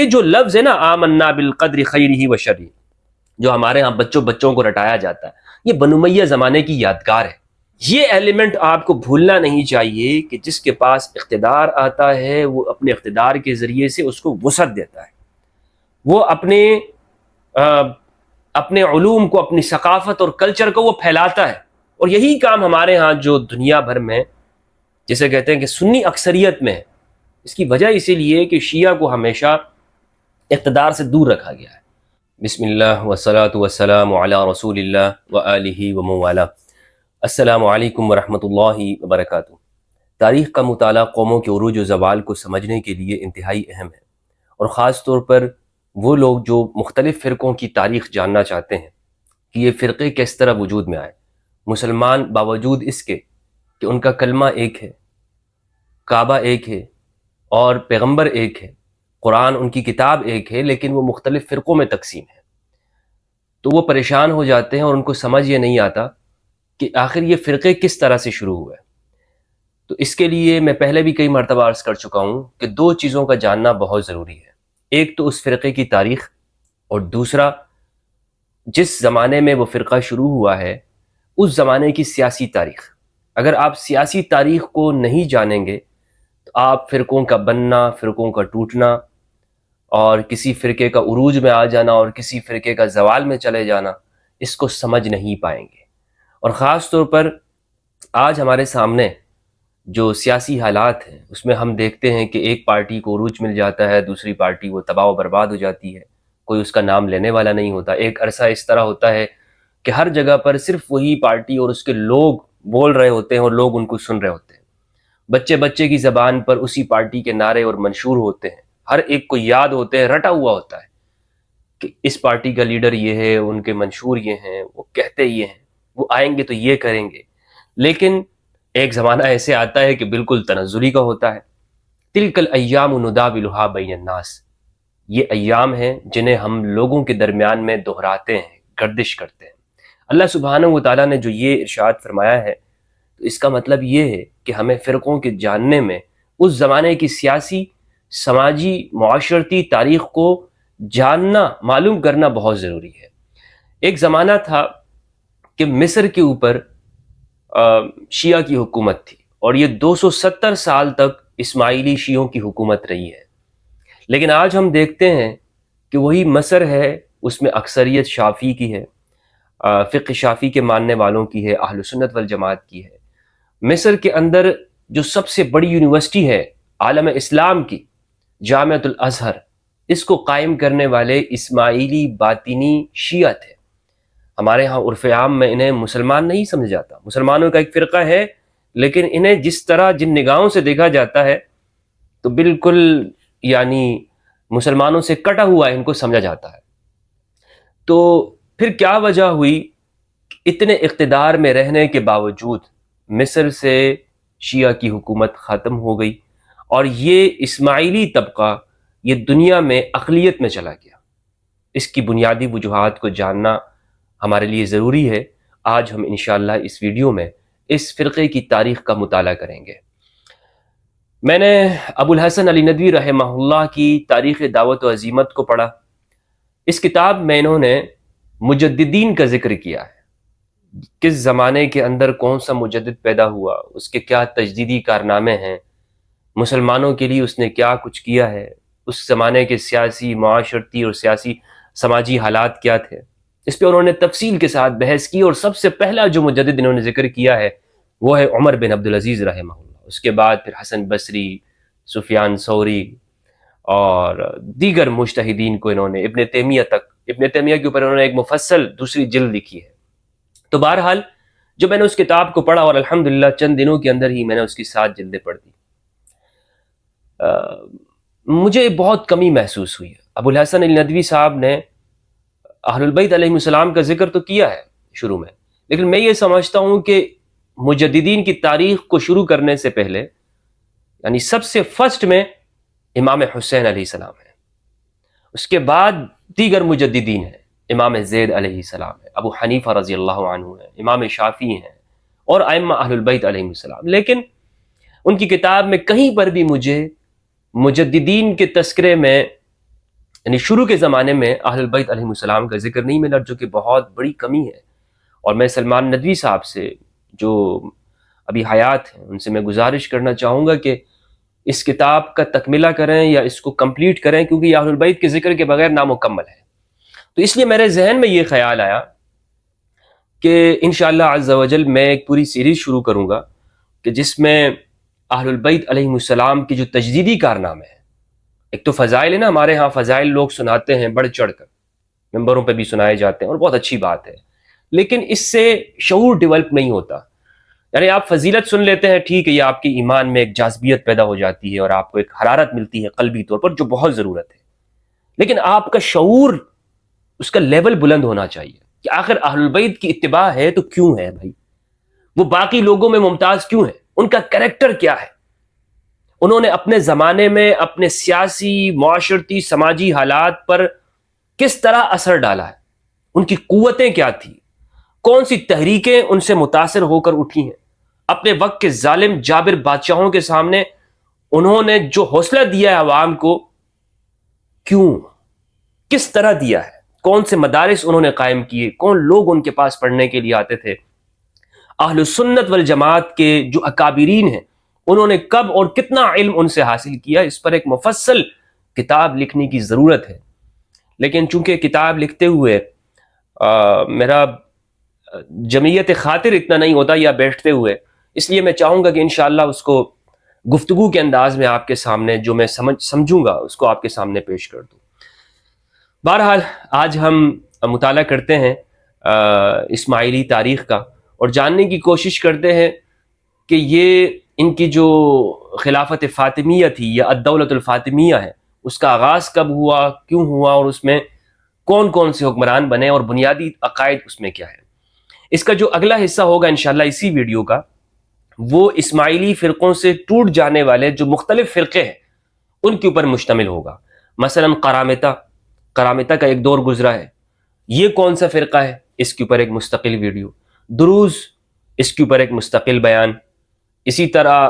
یہ جو لفظ ہے نا آمنا بالقدر خیرہ و شرہ، جو ہمارے ہاں بچوں کو رٹایا جاتا ہے، یہ بنو امیہ زمانے کی یادگار ہے۔ یہ ایلیمنٹ آپ کو بھولنا نہیں چاہیے کہ جس کے پاس اقتدار آتا ہے وہ اپنے اقتدار کے ذریعے سے اس کو وسعت دیتا ہے، وہ اپنے علوم کو، اپنی ثقافت اور کلچر کو وہ پھیلاتا ہے۔ اور یہی کام ہمارے ہاں جو دنیا بھر میں جسے کہتے ہیں کہ سنی اکثریت میں ہے، اس کی وجہ اسی لیے کہ شیعہ کو ہمیشہ اقتدار سے دور رکھا گیا ہے۔ بسم اللہ والصلاة والسلام علی رسول اللہ وآلہ ومن والہ۔ السلام علیکم ورحمۃ اللہ وبرکاتہ۔ تاریخ کا مطالعہ قوموں کے عروج و زوال کو سمجھنے کے لیے انتہائی اہم ہے، اور خاص طور پر وہ لوگ جو مختلف فرقوں کی تاریخ جاننا چاہتے ہیں کہ یہ فرقے کس طرح وجود میں آئے۔ مسلمان باوجود اس کے کہ ان کا کلمہ ایک ہے، کعبہ ایک ہے اور پیغمبر ایک ہے، قرآن ان کی کتاب ایک ہے، لیکن وہ مختلف فرقوں میں تقسیم ہے، تو وہ پریشان ہو جاتے ہیں اور ان کو سمجھ یہ نہیں آتا کہ آخر یہ فرقے کس طرح سے شروع ہوئے۔ تو اس کے لیے میں پہلے بھی کئی مرتبہ عرض کر چکا ہوں کہ دو چیزوں کا جاننا بہت ضروری ہے، ایک تو اس فرقے کی تاریخ، اور دوسرا جس زمانے میں وہ فرقہ شروع ہوا ہے اس زمانے کی سیاسی تاریخ۔ اگر آپ سیاسی تاریخ کو نہیں جانیں گے تو آپ فرقوں کا بننا، فرقوں کا ٹوٹنا، اور کسی فرقے کا عروج میں آ جانا اور کسی فرقے کا زوال میں چلے جانا، اس کو سمجھ نہیں پائیں گے۔ اور خاص طور پر آج ہمارے سامنے جو سیاسی حالات ہیں اس میں ہم دیکھتے ہیں کہ ایک پارٹی کو عروج مل جاتا ہے، دوسری پارٹی وہ تباہ و برباد ہو جاتی ہے، کوئی اس کا نام لینے والا نہیں ہوتا۔ ایک عرصہ اس طرح ہوتا ہے کہ ہر جگہ پر صرف وہی پارٹی اور اس کے لوگ بول رہے ہوتے ہیں اور لوگ ان کو سن رہے ہوتے ہیں، بچے بچے کی زبان پر اسی پارٹی کے نعرے اور منشور ہوتے ہیں، ہر ایک کو یاد ہوتے ہیں، رٹا ہوا ہوتا ہے کہ اس پارٹی کا لیڈر یہ ہے، ان کے منشور یہ ہیں، وہ کہتے یہ ہیں، وہ آئیں گے تو یہ کریں گے۔ لیکن ایک زمانہ ایسے آتا ہے کہ بالکل تنزلی کا ہوتا ہے۔ تلک الایام نداولها بین الناس، یہ ایام ہیں جنہیں ہم لوگوں کے درمیان میں دہراتے ہیں، گردش کرتے ہیں۔ اللہ سبحانہ و تعالیٰ نے جو یہ ارشاد فرمایا ہے تو اس کا مطلب یہ ہے کہ ہمیں فرقوں کے جاننے میں اس زمانے کی سیاسی، سماجی، معاشرتی تاریخ کو جاننا، معلوم کرنا بہت ضروری ہے۔ ایک زمانہ تھا کہ مصر کے اوپر شیعہ کی حکومت تھی، اور یہ 270 سال تک اسماعیلی شیعوں کی حکومت رہی ہے، لیکن آج ہم دیکھتے ہیں کہ وہی مصر ہے، اس میں اکثریت شافعی کی ہے، فقہ شافعی کے ماننے والوں کی ہے، اہل سنت والجماعت کی ہے۔ مصر کے اندر جو سب سے بڑی یونیورسٹی ہے عالم اسلام کی، جامعۃ الازہر، اس کو قائم کرنے والے اسماعیلی باطنی شیعہ تھے۔ ہمارے ہاں عرف عام میں انہیں مسلمان نہیں سمجھا جاتا، مسلمانوں کا ایک فرقہ ہے، لیکن انہیں جس طرح جن نگاہوں سے دیکھا جاتا ہے تو بالکل یعنی مسلمانوں سے کٹا ہوا ان کو سمجھا جاتا ہے۔ تو پھر کیا وجہ ہوئی کہ اتنے اقتدار میں رہنے کے باوجود مصر سے شیعہ کی حکومت ختم ہو گئی، اور یہ اسماعیلی طبقہ یہ دنیا میں اقلیت میں چلا گیا۔ اس کی بنیادی وجوہات کو جاننا ہمارے لیے ضروری ہے۔ آج ہم انشاءاللہ اس ویڈیو میں اس فرقے کی تاریخ کا مطالعہ کریں گے۔ میں نے ابو الحسن علی ندوی رحمہ اللہ کی تاریخ دعوت و عزیمت کو پڑھا۔ اس کتاب میں انہوں نے مجددین کا ذکر کیا ہے، کس زمانے کے اندر کون سا مجدد پیدا ہوا، اس کے کیا تجدیدی کارنامے ہیں، مسلمانوں کے لیے اس نے کیا کچھ کیا ہے، اس زمانے کے سیاسی، معاشرتی اور سیاسی سماجی حالات کیا تھے۔ اس پہ انہوں نے تفصیل کے ساتھ بحث کی، اور سب سے پہلا جو مجدد انہوں نے ذکر کیا ہے وہ ہے عمر بن عبدالعزیز رحمہ اللہ۔ اس کے بعد پھر حسن بصری، سفیان ثوری اور دیگر مجتہدین کو انہوں نے، ابن تیمیہ تک، ابن تیمیہ کے اوپر انہوں نے ایک مفصل دوسری جلد لکھی ہے۔ تو بہرحال جو میں نے اس کتاب کو پڑھا، اور الحمدللہ چند دنوں کے اندر ہی میں نے اس کی 7 جلدیں پڑھ دی، مجھے بہت کمی محسوس ہوئی ہے۔ ابو الحسن علی ندوی صاحب نے اہل البیت علیہ السلام کا ذکر تو کیا ہے شروع میں، لیکن میں یہ سمجھتا ہوں کہ مجددین کی تاریخ کو شروع کرنے سے پہلے یعنی سب سے فرسٹ میں امام حسین علیہ السلام ہے، اس کے بعد دیگر مجددین ہیں، امام زید علیہ السلام ہے، ابو حنیفہ رضی اللہ عنہ ہے، امام شافعی ہیں، اور ائمہ اہل البیت علیہ السلام۔ لیکن ان کی کتاب میں کہیں پر بھی مجھے مجددین کے تذکرے میں یعنی شروع کے زمانے میں اہل البیت علیہ السلام کا ذکر نہیں ملا، جو کہ بہت بڑی کمی ہے. اور میں سلمان ندوی صاحب سے جو ابھی حیات ہیں ان سے میں گزارش کرنا چاہوں گا کہ اس کتاب کا تکملہ کریں یا اس کو کمپلیٹ کریں، کیونکہ یہ اہل البیت کے ذکر کے بغیر نامکمل ہے. تو اس لیے میرے ذہن میں یہ خیال آیا کہ انشاءاللہ عز و جل میں ایک پوری سیریز شروع کروں گا کہ جس میں اہل البیت علیہ السلام کی جو تجدیدی کارنامے ہیں، ایک تو فضائل ہے نا، ہمارے ہاں فضائل لوگ سناتے ہیں بڑھ چڑھ کر، ممبروں پہ بھی سنائے جاتے ہیں اور بہت اچھی بات ہے، لیکن اس سے شعور ڈیولپ نہیں ہوتا. یعنی آپ فضیلت سن لیتے ہیں، ٹھیک ہے، یہ آپ کی ایمان میں ایک جاذبیت پیدا ہو جاتی ہے اور آپ کو ایک حرارت ملتی ہے قلبی طور پر جو بہت ضرورت ہے، لیکن آپ کا شعور، اس کا لیول بلند ہونا چاہیے کہ آخر اہل البیت کی اتباع ہے تو کیوں ہے بھائی، وہ باقی لوگوں میں ممتاز کیوں ہے، ان کا کریکٹر کیا ہے، انہوں نے اپنے زمانے میں اپنے سیاسی، معاشرتی، سماجی حالات پر کس طرح اثر ڈالا ہے، ان کی قوتیں کیا تھیں، کون سی تحریکیں ان سے متاثر ہو کر اٹھی ہیں، اپنے وقت کے ظالم جابر بادشاہوں کے سامنے انہوں نے جو حوصلہ دیا ہے عوام کو، کیوں، کس طرح دیا ہے، کون سے مدارس انہوں نے قائم کیے، کون لوگ ان کے پاس پڑھنے کے لیے آتے تھے، اہل سنت والجماعت کے جو اکابرین ہیں انہوں نے کب اور کتنا علم ان سے حاصل کیا، اس پر ایک مفصل کتاب لکھنے کی ضرورت ہے. لیکن چونکہ کتاب لکھتے ہوئے میرا جمعیت خاطر اتنا نہیں ہوتا یا بیٹھتے ہوئے، اس لیے میں چاہوں گا کہ انشاءاللہ اس کو گفتگو کے انداز میں آپ کے سامنے جو میں سمجھوں گا اس کو آپ کے سامنے پیش کر دوں. بہرحال آج ہم مطالعہ کرتے ہیں اسماعیلی تاریخ کا اور جاننے کی کوشش کرتے ہیں کہ یہ ان کی جو خلافت فاطمیہ تھی یا الدولت الفاطمیہ ہے، اس کا آغاز کب ہوا، کیوں ہوا، اور اس میں کون کون سے حکمران بنے اور بنیادی عقائد اس میں کیا ہے. اس کا جو اگلا حصہ ہوگا انشاءاللہ اسی ویڈیو کا، وہ اسماعیلی فرقوں سے ٹوٹ جانے والے جو مختلف فرقے ہیں ان کے اوپر مشتمل ہوگا. مثلا قرامطہ کا ایک دور گزرا ہے، یہ کون سا فرقہ ہے، اس کے اوپر ایک مستقل ویڈیو. دروز، اس کے اوپر ایک مستقل بیان. اسی طرح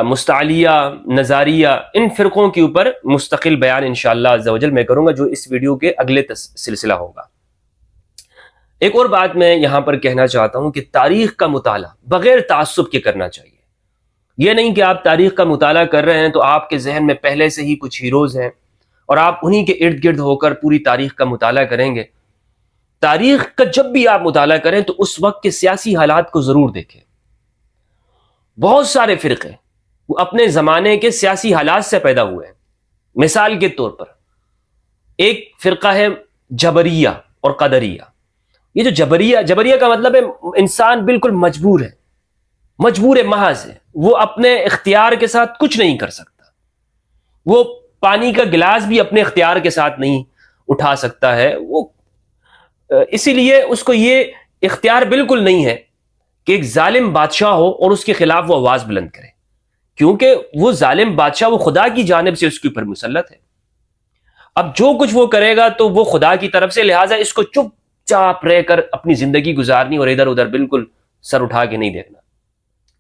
مستعلیہ، نظاریہ، ان فرقوں کے اوپر مستقل بیان انشاءاللہ عز و جل میں کروں گا، جو اس ویڈیو کے اگلے سلسلہ ہوگا. ایک اور بات میں یہاں پر کہنا چاہتا ہوں کہ تاریخ کا مطالعہ بغیر تعصب کے کرنا چاہیے. یہ نہیں کہ آپ تاریخ کا مطالعہ کر رہے ہیں تو آپ کے ذہن میں پہلے سے ہی کچھ ہیروز ہیں اور آپ انہی کے ارد گرد ہو کر پوری تاریخ کا مطالعہ کریں گے. تاریخ کا جب بھی آپ مطالعہ کریں تو اس وقت کے سیاسی حالات کو ضرور دیکھیں. بہت سارے فرقے وہ اپنے زمانے کے سیاسی حالات سے پیدا ہوئے ہیں. مثال کے طور پر ایک فرقہ ہے جبریہ اور قدریہ. یہ جو جبریہ کا مطلب ہے انسان بالکل مجبور محض ہے، وہ اپنے اختیار کے ساتھ کچھ نہیں کر سکتا، وہ پانی کا گلاس بھی اپنے اختیار کے ساتھ نہیں اٹھا سکتا ہے، وہ اسی لیے اس کو یہ اختیار بالکل نہیں ہے کہ ایک ظالم بادشاہ ہو اور اس کے خلاف وہ آواز بلند کرے، کیونکہ وہ ظالم بادشاہ وہ خدا کی جانب سے اس کے اوپر مسلط ہے. اب جو کچھ وہ کرے گا تو وہ خدا کی طرف سے، لہٰذا اس کو چپ چاپ رہ کر اپنی زندگی گزارنی اور ادھر ادھر بالکل سر اٹھا کے نہیں دیکھنا.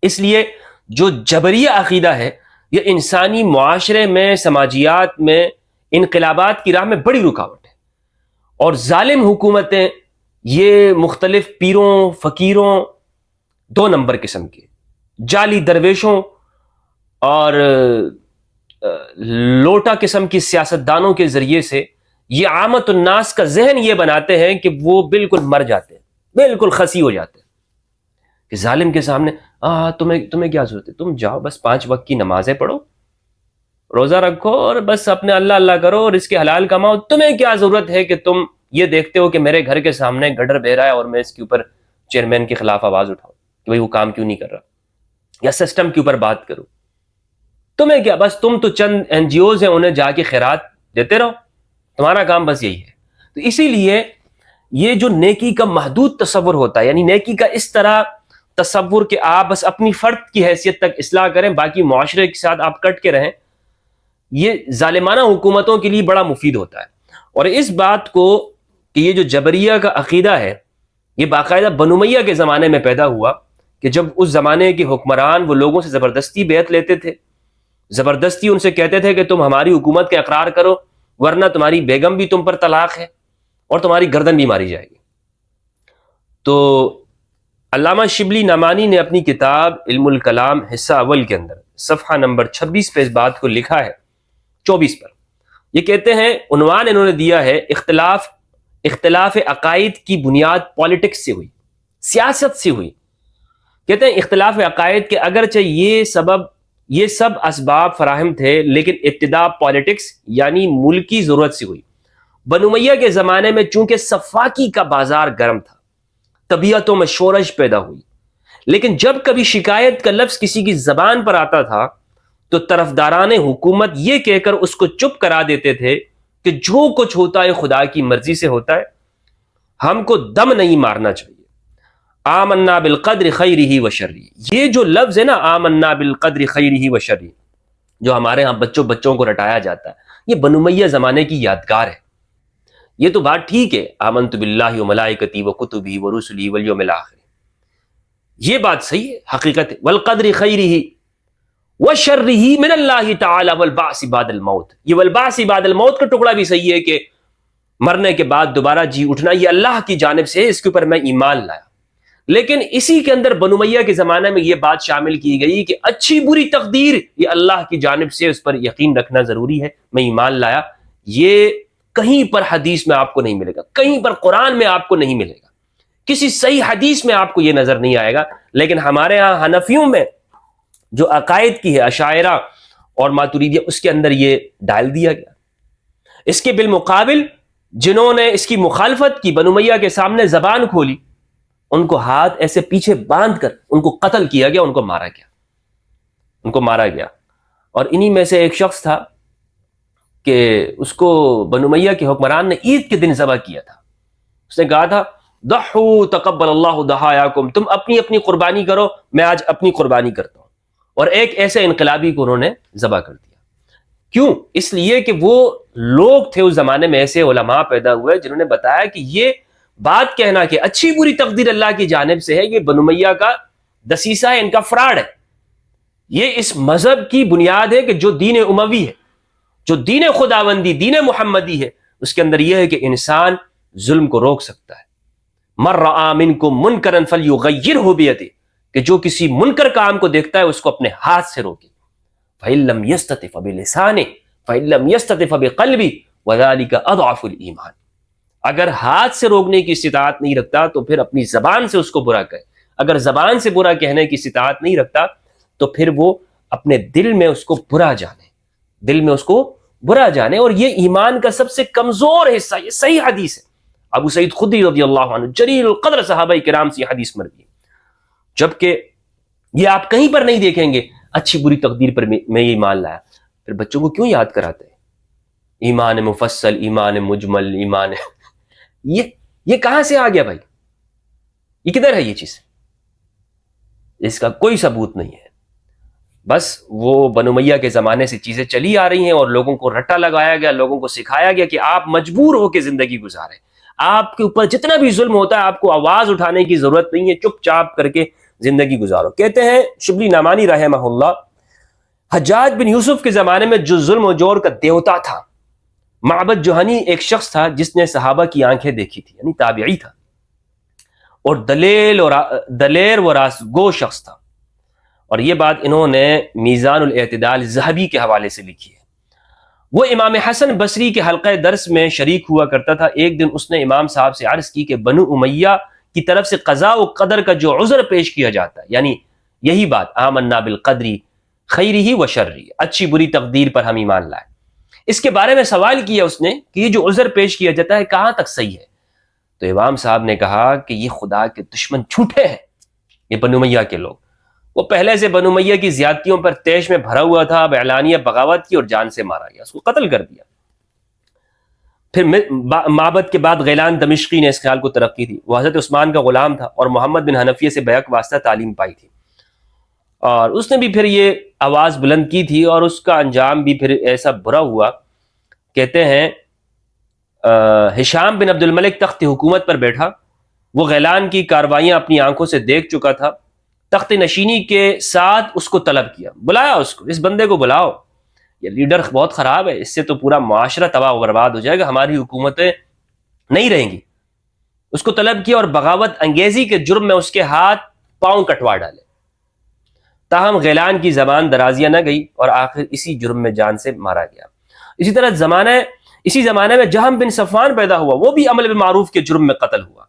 اس لیے جو جبریہ عقیدہ ہے یہ انسانی معاشرے میں، سماجیات میں، انقلابات کی راہ میں بڑی رکاوٹ ہے. اور ظالم حکومتیں یہ مختلف پیروں، فقیروں، 2 نمبر قسم کے جعلی درویشوں اور لوٹا قسم کی سیاستدانوں کے ذریعے سے یہ عامت الناس کا ذہن یہ بناتے ہیں کہ وہ بالکل مر جاتے ہیں، بالکل خسی ہو جاتے ہیں کہ ظالم کے سامنے تمہیں کیا ضرورت ہے، تم جاؤ بس 5 وقت کی نمازیں پڑھو، روزہ رکھو اور بس اپنے اللہ اللہ کرو اور اس کے حلال کماؤ، تمہیں کیا ضرورت ہے کہ تم یہ دیکھتے ہو کہ میرے گھر کے سامنے گڈر بہ رہا ہے اور میں اس کے اوپر چیئرمین کے خلاف آواز اٹھاؤں کہ بھئی وہ کام کیوں نہیں کر رہا، یا سسٹم کے اوپر بات کروں. تمہیں کیا، بس تم تو چند NGOs ہیں، انہیں جا کے خیرات دیتے رہو، تمہارا کام بس یہی ہے. تو اسی لیے یہ جو نیکی کا محدود تصور ہوتا ہے، یعنی نیکی کا اس طرح تصور کہ آپ بس اپنی فرد کی حیثیت تک اصلاح کریں، باقی معاشرے کے ساتھ آپ کٹ کے رہیں، یہ ظالمانہ حکومتوں کے لیے بڑا مفید ہوتا ہے. اور اس بات کو کہ یہ جو جبریہ کا عقیدہ ہے یہ باقاعدہ بنو امیہ کے زمانے میں پیدا ہوا کہ جب اس زمانے کے حکمران وہ لوگوں سے زبردستی بیعت لیتے تھے، زبردستی ان سے کہتے تھے کہ تم ہماری حکومت کا اقرار کرو، ورنہ تمہاری بیگم بھی تم پر طلاق ہے اور تمہاری گردن بھی ماری جائے گی۔ تو علامہ شبلی نعمانی نے اپنی کتاب علم الکلام حصہ اول کے اندر صفحہ نمبر 26 پہ اس بات کو لکھا ہے، 24 پر یہ کہتے ہیں، عنوان انہوں نے دیا ہے اختلاف عقائد کی بنیاد پالیٹکس سے ہوئی، سیاست سے ہوئی۔ کہتے ہیں اختلاف عقائد کے اگرچہ یہ سب اسباب فراہم تھے، لیکن ابتدا پالیٹکس یعنی ملکی ضرورت سے ہوئی۔ بنو امیہ کے زمانے میں چونکہ سفاکی کا بازار گرم تھا، طبیعتوں میں شورش پیدا ہوئی، لیکن جب کبھی شکایت کا لفظ کسی کی زبان پر آتا تھا تو طرفداران حکومت یہ کہہ کر اس کو چپ کرا دیتے تھے کہ جو کچھ ہوتا ہے خدا کی مرضی سے ہوتا ہے، ہم کو دم نہیں مارنا چاہیے۔ آمنا بالقدر خیرہ و شرہ، یہ جو لفظ ہے نا آمنا بالقدر خیرہ و شرہ، جو ہمارے ہاں بچوں کو رٹایا جاتا ہے، یہ بنو امیہ زمانے کی یادگار ہے۔ یہ تو بات ٹھیک ہے، آمنت باللہ و ملائکتہ و کتبہ و رسلہ والیوم الآخر، یہ بات صحیح ہے، حقیقت ہے۔ والقدر خیرہ وشرہ من اللہ تعالی والبعث بعد الموت، یہ والبعث بعد الموت کا ٹکڑا بھی صحیح ہے کہ مرنے کے بعد دوبارہ جی اٹھنا، یہ اللہ کی جانب سے ہے، اس کے اوپر میں ایمان لایا۔ لیکن اسی کے اندر بنو امیہ کے زمانے میں یہ بات شامل کی گئی کہ اچھی بری تقدیر یہ اللہ کی جانب سے، اس پر یقین رکھنا ضروری ہے، میں ایمان لایا۔ یہ کہیں پر حدیث میں آپ کو نہیں ملے گا، کہیں پر قرآن میں آپ کو نہیں ملے گا، کسی صحیح حدیث میں آپ کو یہ نظر نہیں آئے گا۔ لیکن ہمارے ہاں حنفیوں میں جو عقائد کی ہے، اشاعرہ اور ماتریدیہ، اس کے اندر یہ ڈال دیا گیا۔ اس کے بالمقابل جنہوں نے اس کی مخالفت کی، بنو امیہ کے سامنے زبان کھولی، ان کو ہاتھ ایسے پیچھے باندھ کر ان کو قتل کیا گیا، ان کو مارا گیا۔ اور انہی میں سے ایک شخص تھا کہ اس کو بنو امیہ کے حکمران نے عید کے دن ذبح کیا تھا۔ اس نے کہا تھا ضحوا تقبل اللہ ضحایاکم، تم اپنی قربانی کرو، میں آج اپنی قربانی کرتا ہوں۔ اور ایک ایسے انقلابی کو انہوں نے ذبح کر دیا۔ کیوں؟ اس لیے کہ وہ لوگ تھے اس زمانے میں، ایسے علماء پیدا ہوئے جنہوں نے بتایا کہ یہ بات کہنا کہ اچھی بری تقدیر اللہ کی جانب سے ہے، یہ بنو امیہ کا دسیسہ ہے، ان کا فراڈ ہے۔ یہ اس مذہب کی بنیاد ہے کہ جو دین اموی ہے، جو دین خداوندی، دین محمدی ہے، اس کے اندر یہ ہے کہ انسان ظلم کو روک سکتا ہے۔ من رآ منکم منکرا فلیغیرہ بیدہ، کہ جو کسی منکر کام کو دیکھتا ہے اس کو اپنے ہاتھ سے روکے۔ فإن لم يستطع فبلسانہ فإن لم يستطع فبقلبہ وذلک اضعف الایمان، اگر ہاتھ سے روکنے کی استطاعت نہیں رکھتا تو پھر اپنی زبان سے اس کو برا کہے، اگر زبان سے برا کہنے کی استطاعت نہیں رکھتا تو پھر وہ اپنے دل میں اس کو برا جانے، اور یہ ایمان کا سب سے کمزور حصہ، یہ صحیح حدیث ہے۔ ابو سعید خدری رضی اللہ عنہ، جلیل القدر صحابہ کرام سے یہ حدیث مروی ہے، جبکہ یہ آپ کہیں پر نہیں دیکھیں گے اچھی بری تقدیر پر میں یہ ایمان لایا۔ پھر بچوں کو کیوں یاد کراتے ہیں ایمان مفصل، ایمان مجمل، ایمان یہ کہاں سے آ گیا بھائی؟ یہ کدھر ہے یہ چیز؟ اس کا کوئی ثبوت نہیں ہے، بس وہ بنو امیہ کے زمانے سے چیزیں چلی آ رہی ہیں اور لوگوں کو رٹا لگایا گیا، لوگوں کو سکھایا گیا کہ آپ مجبور ہو کے زندگی گزاریں، آپ کے اوپر جتنا بھی ظلم ہوتا ہے آپ کو آواز اٹھانے کی ضرورت نہیں ہے، چپ چاپ کر کے زندگی گزارو۔ کہتے ہیں شبلی نعمانی رحمہ اللہ، حجاج بن یوسف کے زمانے میں جو ظلم و جور کا دیوتا تھا معبد جوہنی، ایک شخص تھا جس نے صحابہ کی آنکھیں دیکھی تھی، یعنی تابعی تھا، اور دلیر و راستگو شخص تھا۔ اور یہ بات انہوں نے میزان الاعتدال ذہبی کے حوالے سے لکھی ہے۔ وہ امام حسن بصری کے حلقہ درس میں شریک ہوا کرتا تھا۔ ایک دن اس نے امام صاحب سے عرض کی کہ بنو امیہ کی طرف سے قضاء و قدر کا جو عذر پیش کیا جاتا ہے، یعنی یہی بات آمنا بالقدر خیرہ و شرہ، اچھی بری تقدیر پر ہم ایمان لائے، اس کے بارے میں سوال کیا اس نے کہ یہ جو عذر پیش کیا جاتا ہے کہاں تک صحیح ہے؟ تو امام صاحب نے کہا کہ یہ خدا کے دشمن جھوٹے ہیں، یہ بنو امیہ کے لوگ، وہ پہلے سے بنو امیہ کی زیادتیوں پر تیش میں بھرا ہوا تھا، اب اعلانیہ بغاوت کی اور جان سے مارا گیا، اس کو قتل کر دیا۔ پھر معبد کے بعد غیلان دمشقی نے اس خیال کو ترقی دی، وہ حضرت عثمان کا غلام تھا اور محمد بن حنفیہ سے بیعت واسطہ تعلیم پائی تھی، اور اس نے بھی پھر یہ آواز بلند کی تھی اور اس کا انجام بھی پھر ایسا برا ہوا۔ کہتے ہیں ہشام بن عبد الملک تخت حکومت پر بیٹھا، وہ غیلان کی کاروائیاں اپنی آنکھوں سے دیکھ چکا تھا، تخت نشینی کے ساتھ اس کو طلب کیا، بلایا اس کو، اس بندے کو بلاؤ، یہ لیڈر بہت خراب ہے، اس سے تو پورا معاشرہ تباہ و برباد ہو جائے گا، ہماری حکومتیں نہیں رہیں گی. اس کو طلب کیا اور بغاوت انگیزی کے جرم میں اس کے ہاتھ پاؤں کٹوا ڈالے. تاہم غیلان کی زبان درازیہ نہ گئی اور آخر اسی جرم میں جان سے مارا گیا. اسی زمانے میں جہم بن صفوان پیدا ہوا، وہ بھی امر بالمعروف کے جرم میں قتل ہوا.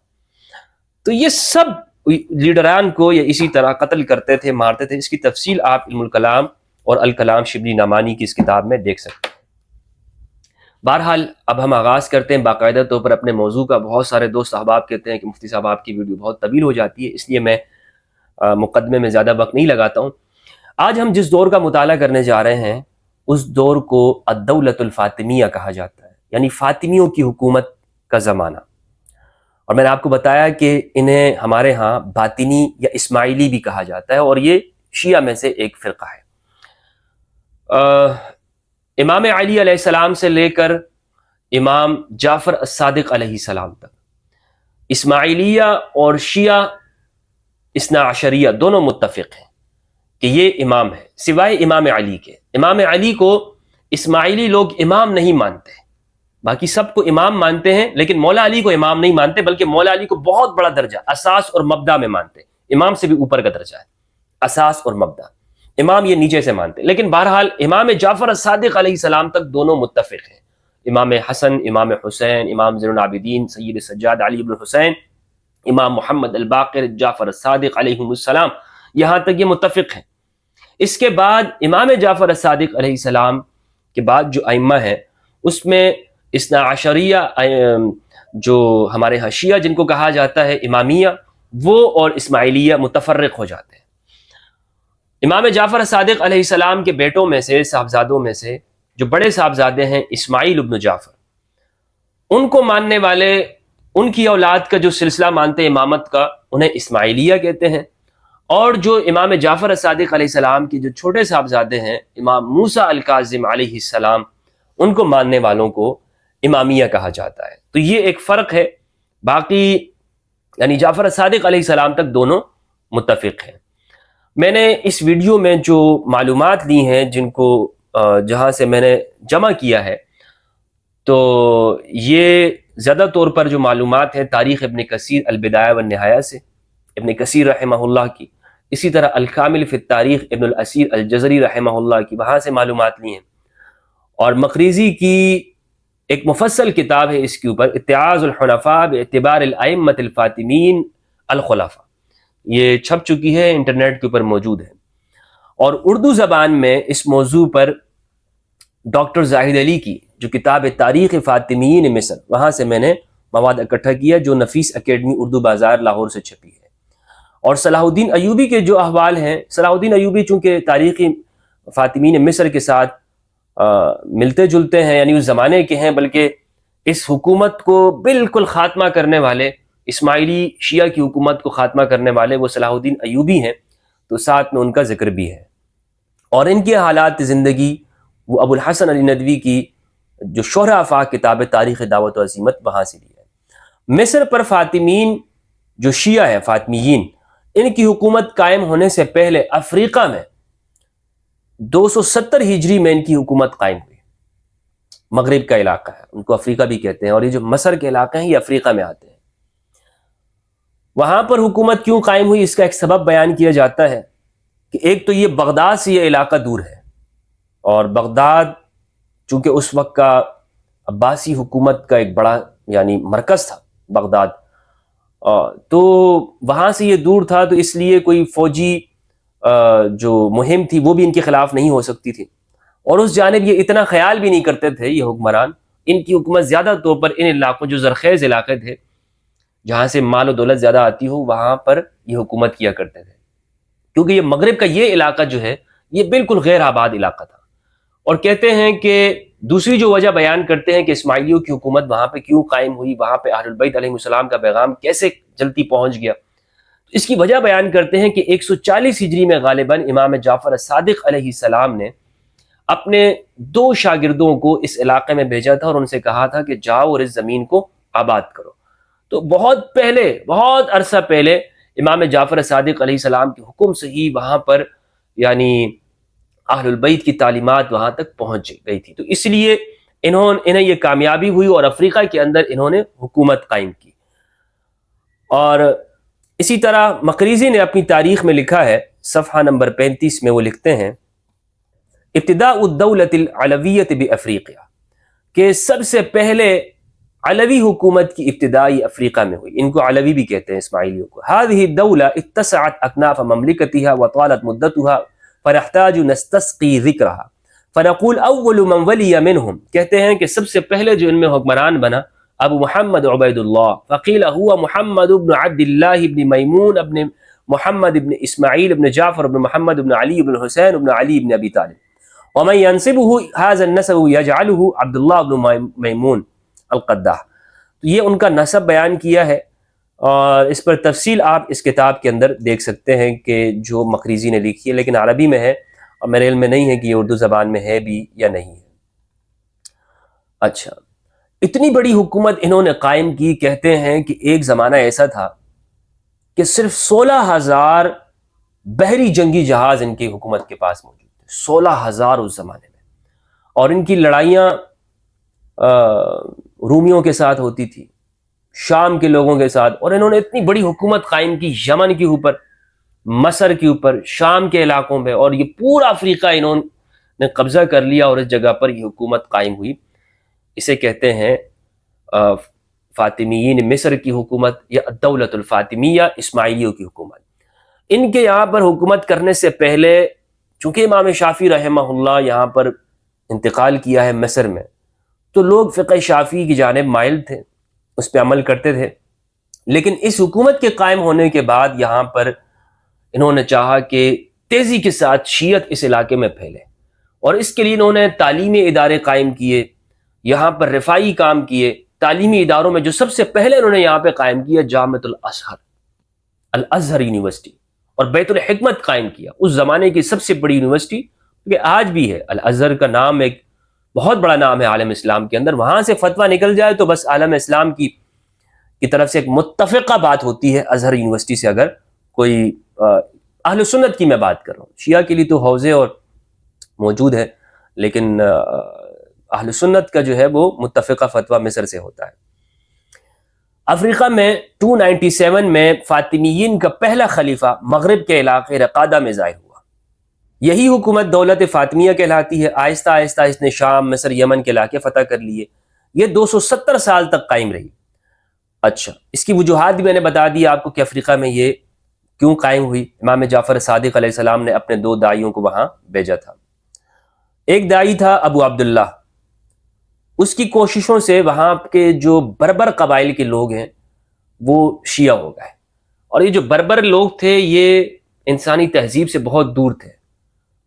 تو یہ سب لیڈران کو یہ اسی طرح قتل کرتے تھے، مارتے تھے. اس کی تفصیل آپ علم الکلام اور الکلام شبلی نعمانی کی اس کتاب میں دیکھ سکتے ہیں. بہرحال اب ہم آغاز کرتے ہیں باقاعدہ طور پر اپنے موضوع کا. بہت سارے دوست احباب کہتے ہیں کہ مفتی صاحب آپ کی ویڈیو بہت طویل ہو جاتی ہے، اس لیے میں مقدمے میں زیادہ وقت نہیں لگاتا ہوں. آج ہم جس دور کا مطالعہ کرنے جا رہے ہیں اس دور کو الدولۃ الفاطمیہ کہا جاتا ہے، یعنی فاطمیوں کی حکومت کا زمانہ. اور میں نے آپ کو بتایا کہ انہیں ہمارے ہاں باطنی یا اسماعیلی بھی کہا جاتا ہے، اور یہ شیعہ میں سے ایک فرقہ ہے. امام علی علیہ السلام سے لے کر امام جعفر الصادق علیہ السلام تک اسماعیلیہ اور شیعہ اثنا عشریہ دونوں متفق ہیں کہ یہ امام ہے، سوائے امام علی کے. امام علی کو اسماعیلی لوگ امام نہیں مانتے، باقی سب کو امام مانتے ہیں، لیکن مولا علی کو امام نہیں مانتے، بلکہ مولا علی کو بہت بڑا درجہ اساس اور مبدا میں مانتے. امام سے بھی اوپر کا درجہ ہے اساس اور مبدا، امام یہ نیچے سے مانتے. لیکن بہرحال امام جعفر الصادق علیہ السلام تک دونوں متفق ہیں. امام حسن، امام حسین، امام زین العابدین سید سجاد علی بن حسین، امام محمد الباقر جعفر الصادق علیہ السلام، یہاں تک یہ متفق ہیں. اس کے بعد امام جعفر الصادق علیہ السلام کے بعد جو ائمہ ہیں اس میں اثنا عشریہ جو ہمارے ہاں شیعہ جن کو کہا جاتا ہے امامیہ، وہ اور اسماعیلیہ متفرق ہو جاتے ہیں. امام جعفر الصادق علیہ السلام کے بیٹوں میں سے، صاحبزادوں میں سے جو بڑے صاحبزادے ہیں اسماعیل ابن جعفر، ان کو ماننے والے، ان کی اولاد کا جو سلسلہ مانتے ہیں امامت کا، انہیں اسماعیلیہ کہتے ہیں. اور جو امام جعفر الصادق علیہ السلام کی جو چھوٹے صاحبزادے ہیں امام موسیٰ الکاظم علیہ السلام، ان کو ماننے والوں کو امامیہ کہا جاتا ہے. تو یہ ایک فرق ہے. باقی یعنی جعفر الصادق علیہ السلام تک دونوں متفق ہیں. میں نے اس ویڈیو میں جو معلومات لی ہیں، جن کو جہاں سے میں نے جمع کیا ہے، تو یہ زیادہ طور پر جو معلومات ہیں تاریخ ابن کثیر البدایہ والنہایہ سے، ابن کثیر رحمہ اللہ کی، اسی طرح الکامل فی التاریخ ابن الاسیر الجزری رحمہ اللہ کی، وہاں سے معلومات لی ہیں. اور مقریزی کی ایک مفصل کتاب ہے اس کے اوپر، اتعاظ الحنفاء باعتبار الائمۃ الفاطمین الخلفاء، یہ چھپ چکی ہے، انٹرنیٹ کے اوپر موجود ہے. اور اردو زبان میں اس موضوع پر ڈاکٹر زاہد علی کی جو کتاب تاریخ فاطمیین مصر، وہاں سے میں نے مواد اکٹھا کیا جو نفیس اکیڈمی اردو بازار لاہور سے چھپی ہے. اور صلاح الدین ایوبی کے جو احوال ہیں، صلاح الدین ایوبی چونکہ تاریخی فاطمین مصر کے ساتھ ملتے جلتے ہیں، یعنی اس زمانے کے ہیں، بلکہ اس حکومت کو بالکل خاتمہ کرنے والے، اسماعیلی شیعہ کی حکومت کو خاتمہ کرنے والے وہ صلاح الدین ایوبی ہیں، تو ساتھ میں ان کا ذکر بھی ہے. اور ان کے حالات زندگی وہ ابو الحسن علی ندوی کی جو شرح آفاق کتاب تاریخ دعوت و عزیمت وہاں سے لی ہے. مصر پر فاطمین جو شیعہ ہیں، فاطمیین، ان کی حکومت قائم ہونے سے پہلے افریقہ میں 270 ہجری میں ان کی حکومت قائم ہوئی. مغرب کا علاقہ ہے، ان کو افریقہ بھی کہتے ہیں، اور یہ جو مصر کے علاقے ہیں یہ افریقہ میں آتے ہیں. وہاں پر حکومت کیوں قائم ہوئی، اس کا ایک سبب بیان کیا جاتا ہے کہ ایک تو یہ بغداد سے یہ علاقہ دور ہے، اور بغداد چونکہ اس وقت کا عباسی حکومت کا ایک بڑا یعنی مرکز تھا بغداد، تو وہاں سے یہ دور تھا، تو اس لیے کوئی فوجی جو مہم تھی وہ بھی ان کے خلاف نہیں ہو سکتی تھی. اور اس جانب یہ اتنا خیال بھی نہیں کرتے تھے یہ حکمران، ان کی حکومت زیادہ طور پر ان علاقوں جو زرخیز علاقے تھے جہاں سے مال و دولت زیادہ آتی ہو، وہاں پر یہ حکومت کیا کرتے تھے. کیونکہ یہ مغرب کا یہ علاقہ جو ہے یہ بالکل غیر آباد علاقہ تھا. اور کہتے ہیں کہ دوسری جو وجہ بیان کرتے ہیں کہ اسماعیلیوں کی حکومت وہاں پہ کیوں قائم ہوئی، وہاں پہ اہل البیت علیہ السلام کا پیغام کیسے جلدی پہنچ گیا، اس کی وجہ بیان کرتے ہیں کہ 140 ہجری میں غالباً امام جعفر الصادق علیہ السلام نے اپنے 2 شاگردوں کو اس علاقے میں بھیجا تھا اور ان سے کہا تھا کہ جاؤ اور اس زمین کو آباد کرو. تو بہت پہلے، بہت عرصہ پہلے امام جعفر الصادق علیہ السلام کے حکم سے ہی وہاں پر یعنی اہل البیت کی تعلیمات وہاں تک پہنچ گئی تھی، تو اس لیے انہیں یہ کامیابی ہوئی اور افریقہ کے اندر انہوں نے حکومت قائم کی۔ اور اسی طرح مقریزی نے اپنی تاریخ میں لکھا ہے، صفحہ نمبر 35 میں وہ لکھتے ہیں ابتداء الدولۃ العلویۃ بافریقہ، کہ سب سے پہلے علوی حکومت کی ابتدائی افریقہ میں ہوئی، ان کو علوی بھی کہتے ہیں اسماعیلیوں کو۔ هذه الدولة اتسعت اکناف مملکتها وطالت مدتها فنحتاج نستسقي ذکرها فنقول اول من ولی منهم، کہتے ہیں کہ سب سے پہلے جو ان میں حکمران بنا ابو محمد عبید اللہ، فقیل هو محمد بن عبد اللہ بن میمون ابن محمد بن اسماعیل بن جعفر بن محمد بن علی بن حسین بن علی بن ابی طالب، ومن ينسبه هذا النسب يجعله عبد الله بن میمون القداح۔ تو یہ ان کا نسب بیان کیا ہے، اور اس پر تفصیل آپ اس کتاب کے اندر دیکھ سکتے ہیں کہ جو مقریزی نے لکھی ہے، لیکن عربی میں ہے اور میرے علم میں نہیں ہے کہ یہ اردو زبان میں ہے بھی یا نہیں ہے۔ اچھا، اتنی بڑی حکومت انہوں نے قائم کی، کہتے ہیں کہ ایک زمانہ ایسا تھا کہ صرف 16,000 بحری جنگی جہاز ان کی حکومت کے پاس موجود تھے، 16,000 اس زمانے میں، اور ان کی لڑائیاں رومیوں کے ساتھ ہوتی تھی، شام کے لوگوں کے ساتھ، اور انہوں نے اتنی بڑی حکومت قائم کی یمن کے اوپر، مصر کے اوپر، شام کے علاقوں میں، اور یہ پورا افریقہ انہوں نے قبضہ کر لیا، اور اس جگہ پر یہ حکومت قائم ہوئی۔ اسے کہتے ہیں فاطمیین مصر کی حکومت یا الدولۃ الفاطمیہ، اسماعیلیوں کی حکومت۔ ان کے یہاں پر حکومت کرنے سے پہلے، چونکہ امام شافعی رحمہ اللہ یہاں پر انتقال کیا ہے مصر میں، تو لوگ فقہ شافعی کی جانب مائل تھے، اس پہ عمل کرتے تھے، لیکن اس حکومت کے قائم ہونے کے بعد یہاں پر انہوں نے چاہا کہ تیزی کے ساتھ شیعت اس علاقے میں پھیلے، اور اس کے لیے انہوں نے تعلیمی ادارے قائم کیے، یہاں پر رفاعی کام کیے۔ تعلیمی اداروں میں جو سب سے پہلے انہوں نے یہاں پہ قائم کیا جامعۃ الازہر یونیورسٹی، اور بیت الحکمت قائم کیا، اس زمانے کی سب سے بڑی یونیورسٹی، کہ آج بھی ہے۔ الازہر کا نام ایک بہت بڑا نام ہے عالم اسلام کے اندر، وہاں سے فتویٰ نکل جائے تو بس عالم اسلام کی طرف سے ایک متفقہ بات ہوتی ہے ازہر یونیورسٹی سے۔ اگر کوئی اہل سنت کی میں بات کر رہا ہوں، شیعہ کے لیے تو حوزے اور موجود ہے، لیکن اہل سنت کا جو ہے وہ متفقہ فتویٰ مصر سے ہوتا ہے۔ افریقہ میں 297 میں فاطمیین کا پہلا خلیفہ مغرب کے علاقے رقادہ میں ظاہر ہوا، یہی حکومت دولت فاطمیہ کہلاتی ہے۔ آہستہ آہستہ اس نے شام، مصر، یمن کے علاقے فتح کر لیے، یہ 270 سال تک قائم رہی۔ اچھا، اس کی وجوہات بھی میں نے بتا دی آپ کو کہ افریقہ میں یہ کیوں قائم ہوئی۔ امام جعفر صادق علیہ السلام نے اپنے 2 داعیوں کو وہاں بھیجا تھا۔ ایک داعی تھا ابو عبداللہ، اس کی کوششوں سے وہاں کے جو بربر قبائل کے لوگ ہیں وہ شیعہ ہو گئے، اور یہ جو بربر لوگ تھے یہ انسانی تہذیب سے بہت دور تھے،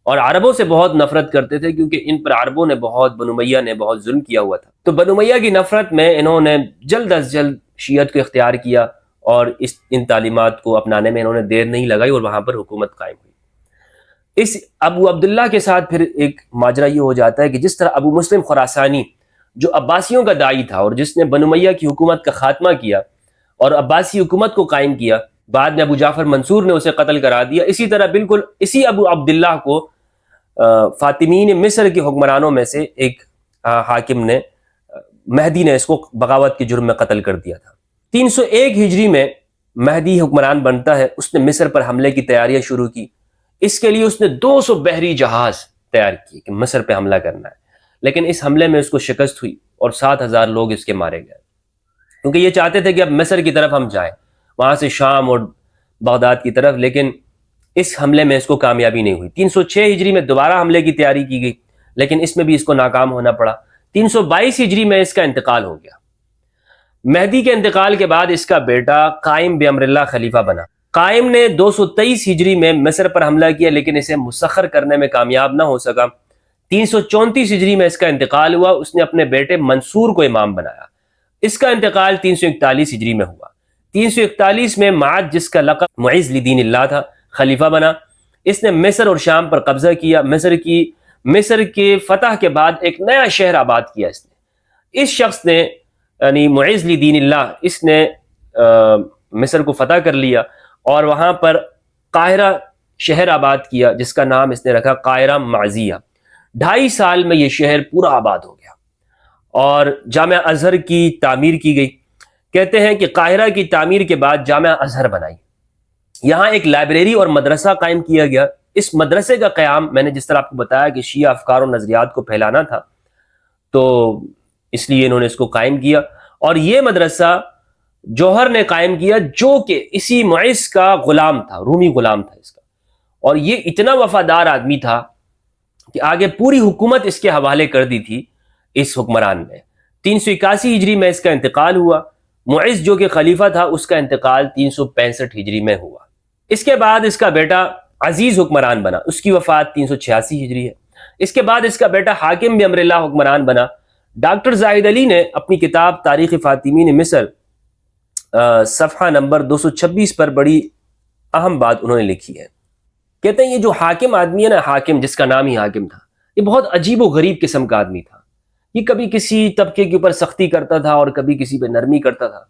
اور عربوں سے بہت نفرت کرتے تھے، کیونکہ ان پر عربوں نے بنو امیہ نے بہت ظلم کیا ہوا تھا۔ تو بنو امیہ کی نفرت میں انہوں نے جلد از جلد شیعت کو اختیار کیا، اور ان تعلیمات کو اپنانے میں انہوں نے دیر نہیں لگائی، اور وہاں پر حکومت قائم ہوئی۔ اس ابو عبداللہ کے ساتھ پھر ایک ماجرا یہ ہو جاتا ہے کہ جس طرح ابو مسلم خراسانی جو عباسیوں کا داعی تھا، اور جس نے بنو امیہ کی حکومت کا خاتمہ کیا اور عباسی حکومت کو قائم کیا، بعد میں ابو جعفر منصور نے اسے قتل کرا دیا، اسی طرح بالکل اسی ابو عبداللہ کو فاطمین مصر کے حکمرانوں میں سے ایک حاکم نے، مہدی نے، اس کو بغاوت کے جرم میں قتل کر دیا تھا۔ 301 ہجری میں مہدی حکمران بنتا ہے، اس نے مصر پر حملے کی تیاریاں شروع کی۔ اس کے لیے اس نے 200 بحری جہاز تیار کیے کہ مصر پہ حملہ کرنا ہے، لیکن اس حملے میں اس کو شکست ہوئی اور 7,000 لوگ اس کے مارے گئے، کیونکہ یہ چاہتے تھے کہ اب مصر کی طرف ہم جائیں، وہاں سے شام اور بغداد کی طرف، لیکن اس حملے میں اس کو کامیابی نہیں ہوئی۔ 306 ہجری میں دوبارہ حملے کی تیاری کی گئی، لیکن اس میں بھی اس کو ناکام ہونا پڑا۔ 322 ہجری میں اس کا انتقال ہو گیا۔ مہدی کے انتقال کے بعد اس کا بیٹا قائم بامر اللہ خلیفہ بنا۔ قائم نے 223 ہجری میں مصر پر حملہ کیا، لیکن اسے مسخر کرنے میں کامیاب نہ ہو سکا۔ 334 ہجری میں اس کا انتقال ہوا، اس نے اپنے بیٹے منصور کو امام بنایا۔ اس کا انتقال 341 ہجری میں ہوا۔ 341 میں معد، جس کا لقب معز لدین اللہ تھا، خلیفہ بنا۔ اس نے مصر اور شام پر قبضہ کیا۔ مصر کے فتح کے بعد ایک نیا شہر آباد کیا اس نے۔ اس شخص نے، یعنی معز لدین اللہ، اس نے مصر کو فتح کر لیا، اور وہاں پر قاہرہ شہر آباد کیا جس کا نام اس نے رکھا قاہرہ معزیہ. 2.5 سال میں یہ شہر پورا آباد ہو گیا اور جامعہ ازہر کی تعمیر کی گئی. کہتے ہیں کہ قاہرہ کی تعمیر کے بعد جامعہ ازہر بنائی. یہاں ایک لائبریری اور مدرسہ قائم کیا گیا. اس مدرسے کا قیام میں نے جس طرح آپ کو بتایا کہ شیعہ افکار و نظریات کو پھیلانا تھا تو اس لیے انہوں نے اس کو قائم کیا. اور یہ مدرسہ جوہر نے قائم کیا جو کہ اسی معز کا غلام تھا, رومی غلام تھا اس کا. اور یہ اتنا وفادار آدمی تھا کہ آگے پوری حکومت اس کے حوالے کر دی تھی اس حکمران نے. 381 ہجری میں اس کا انتقال ہوا. معز جو کہ خلیفہ تھا اس کا انتقال 365 ہجری میں ہوا. اس کے بعد اس کا بیٹا عزیز حکمران بنا, اس کی وفات 386 ہجری ہے. اس کے بعد اس کا بیٹا حاکم بھی امر اللہ حکمران بنا. ڈاکٹر زاہد علی نے اپنی کتاب تاریخ فاطمین مصر صفحہ نمبر 226 پر بڑی اہم بات انہوں نے لکھی ہے. کہتے ہیں یہ جو حاکم آدمی ہے نا, حاکم جس کا نام ہی حاکم تھا, یہ بہت عجیب و غریب قسم کا آدمی تھا. یہ کبھی کسی طبقے کے اوپر سختی کرتا تھا اور کبھی کسی پہ نرمی کرتا تھا.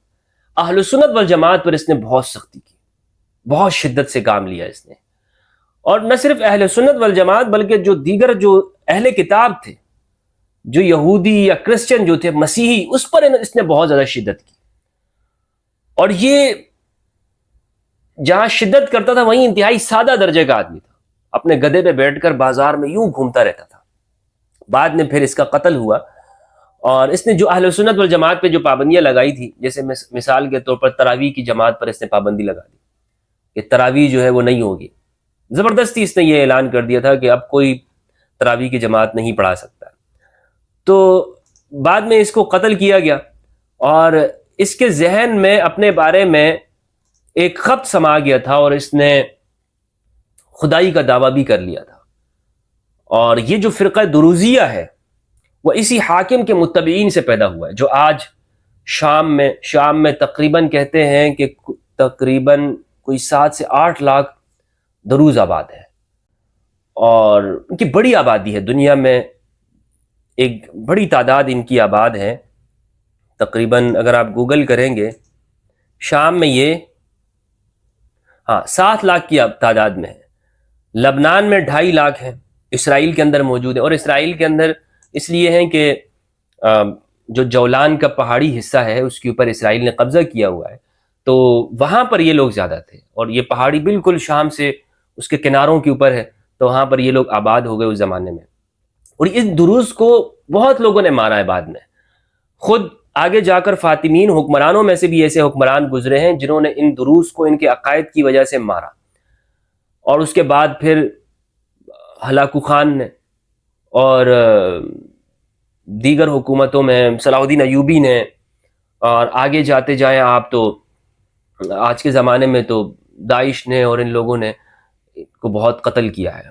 اہل سنت والجماعت پر اس نے بہت سختی کی, بہت شدت سے کام لیا اس نے. اور نہ صرف اہل سنت والجماعت بلکہ جو دیگر جو اہل کتاب تھے, جو یہودی یا کرسچن جو تھے, مسیحی, اس پر اس نے بہت زیادہ شدت کی. اور یہ جہاں شدت کرتا تھا وہیں انتہائی سادہ درجے کا آدمی تھا. اپنے گدھے پہ بیٹھ کر بازار میں یوں گھومتا رہتا تھا. بعد میں پھر اس کا قتل ہوا اور اس نے جو اہل سنت والجماعت پہ جو پابندیاں لگائی تھی, جیسے مثال کے طور پر تراویح کی جماعت پر اس نے پابندی لگا دی کہ تراویح جو ہے وہ نہیں ہوگی. زبردستی اس نے یہ اعلان کر دیا تھا کہ اب کوئی تراویح کی جماعت نہیں پڑھا سکتا. تو بعد میں اس کو قتل کیا گیا اور اس کے ذہن میں اپنے بارے میں ایک خط سما گیا تھا اور اس نے خدائی کا دعویٰ بھی کر لیا تھا. اور یہ جو فرقہ دروزیہ ہے وہ اسی حاکم کے متبعین سے پیدا ہوا ہے جو آج شام میں تقریباً کہتے ہیں کہ تقریباً کوئی 7 سے 8 لاکھ دروز آباد ہے. اور ان کی بڑی آبادی ہے دنیا میں, ایک بڑی تعداد ان کی آباد ہے. تقریباً اگر آپ گوگل کریں گے شام میں یہ 7 لاکھ کی تعداد میں ہے. لبنان میں 2.5 لاکھ ہیں, اسرائیل کے اندر موجود ہیں. اور اسرائیل کے اندر اس لیے ہیں کہ جو جولان کا پہاڑی حصہ ہے اس کے اوپر اسرائیل نے قبضہ کیا ہوا ہے, تو وہاں پر یہ لوگ زیادہ تھے. اور یہ پہاڑی بالکل شام سے اس کے کناروں کے اوپر ہے, تو وہاں پر یہ لوگ آباد ہو گئے اس زمانے میں. اور اس دروز کو بہت لوگوں نے مارا ہے بعد میں. خود آگے جا کر فاطمین حکمرانوں میں سے بھی ایسے حکمران گزرے ہیں جنہوں نے ان دروز کو ان کے عقائد کی وجہ سے مارا. اور اس کے بعد پھر ہلاکو خان نے اور دیگر حکومتوں میں صلاح الدین ایوبی نے, اور آگے جاتے جائیں آپ تو آج کے زمانے میں تو داعش نے اور ان لوگوں نے کو بہت قتل کیا ہے.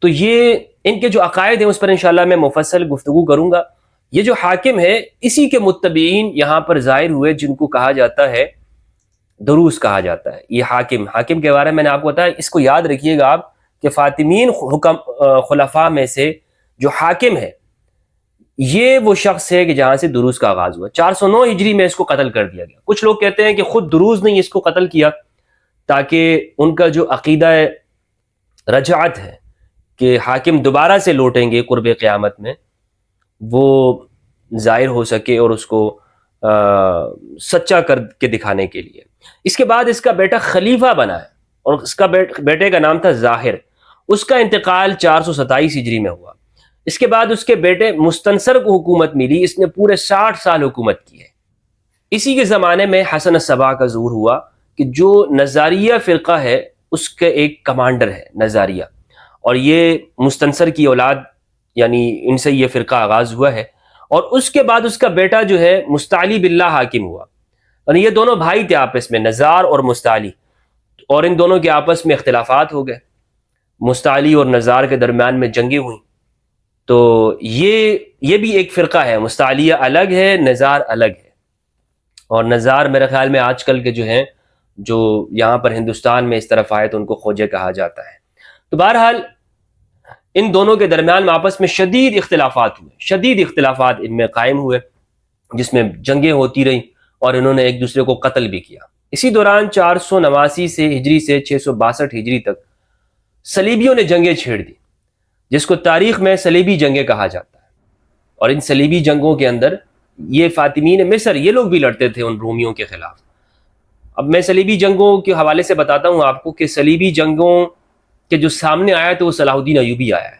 تو یہ ان کے جو عقائد ہیں اس پر انشاءاللہ میں مفصل گفتگو کروں گا. یہ جو حاکم ہے اسی کے متبعین یہاں پر ظاہر ہوئے جن کو کہا جاتا ہے دروز کہا جاتا ہے. یہ حاکم کے بارے میں نے آپ کو بتایا, اس کو یاد رکھیے گا آپ کہ فاطمین خلفاء میں سے جو حاکم ہے یہ وہ شخص ہے کہ جہاں سے دروز کا آغاز ہوا. 409 ہجری میں اس کو قتل کر دیا گیا. کچھ لوگ کہتے ہیں کہ خود دروز نے اس کو قتل کیا تاکہ ان کا جو عقیدہ رجعت ہے کہ حاکم دوبارہ سے لوٹیں گے قرب قیامت میں, وہ ظاہر ہو سکے اور اس کو سچا کر کے دکھانے کے لیے. اس کے بعد اس کا بیٹا خلیفہ بنا ہے اور اس کا بیٹے کا نام تھا ظاہر. اس کا انتقال 427 ہجری میں ہوا. اس کے بعد اس کے بیٹے مستنصر کو حکومت ملی, اس نے پورے 60 سال حکومت کی ہے. اسی کے زمانے میں حسن الصباح کا ظہور ہوا کہ جو نظاریہ فرقہ ہے اس کے ایک کمانڈر ہے نظاریہ, اور یہ مستنصر کی اولاد یعنی ان سے یہ فرقہ آغاز ہوا ہے. اور اس کے بعد اس کا بیٹا جو ہے مستعلی باللہ حاکم ہوا. یعنی یہ دونوں بھائی تھے آپس میں, نزار اور مستعلی, اور ان دونوں کے آپس میں اختلافات ہو گئے. مستعلی اور نزار کے درمیان میں جنگیں ہوئیں. تو یہ بھی ایک فرقہ ہے, مستعلیہ الگ ہے, نزار الگ ہے. اور نزار میرے خیال میں آج کل کے جو ہیں جو یہاں پر ہندوستان میں اس طرف آئے تو ان کو خوجے کہا جاتا ہے. تو بہرحال ان دونوں کے درمیان میں آپس میں شدید اختلافات ان میں قائم ہوئے, جس میں جنگیں ہوتی رہیں اور انہوں نے ایک دوسرے کو قتل بھی کیا. اسی دوران 489 سے ہجری سے 662 ہجری تک صلیبیوں نے جنگیں چھیڑ دی، جس کو تاریخ میں صلیبی جنگیں کہا جاتا ہے. اور ان صلیبی جنگوں کے اندر یہ فاطمین مصر یہ لوگ بھی لڑتے تھے ان رومیوں کے خلاف. اب میں صلیبی جنگوں کے حوالے سے بتاتا ہوں آپ کو کہ صلیبی جنگوں کے جو سامنے آیا تو وہ صلاح الدین ایوبی آیا ہے.